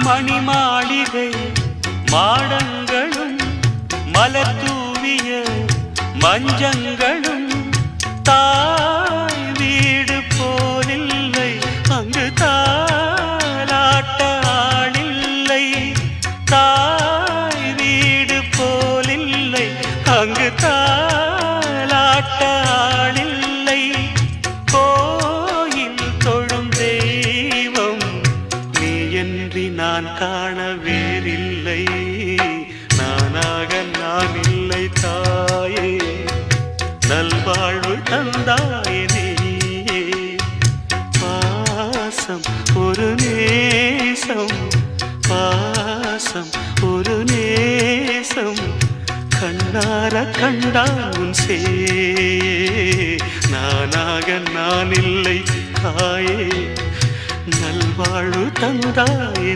மணிமாளிகை மாடங்களும் மலர் தூவிய மஞ்சங்களும் தாய் வீடு போலில்லை அங்கு தாலாட்ட ஆளில்லை தாய் வீடு போலில்லை அங்கு தாலாட்ட ஆளில்லை கோயில் தொழும் தெய்வம் நீ என்று நான் காண வேறில்லை நானாக நான் இல்லை தாயே நல்வாழ்வு தந்தாயே நீயே பாசம் ஒரு நேசம் பாசம் ஒரு நேசம் கண்ணார கண்டால் உன் சே நானாக நான் இல்லை தாயே நல்வாழ்வு தந்தாயே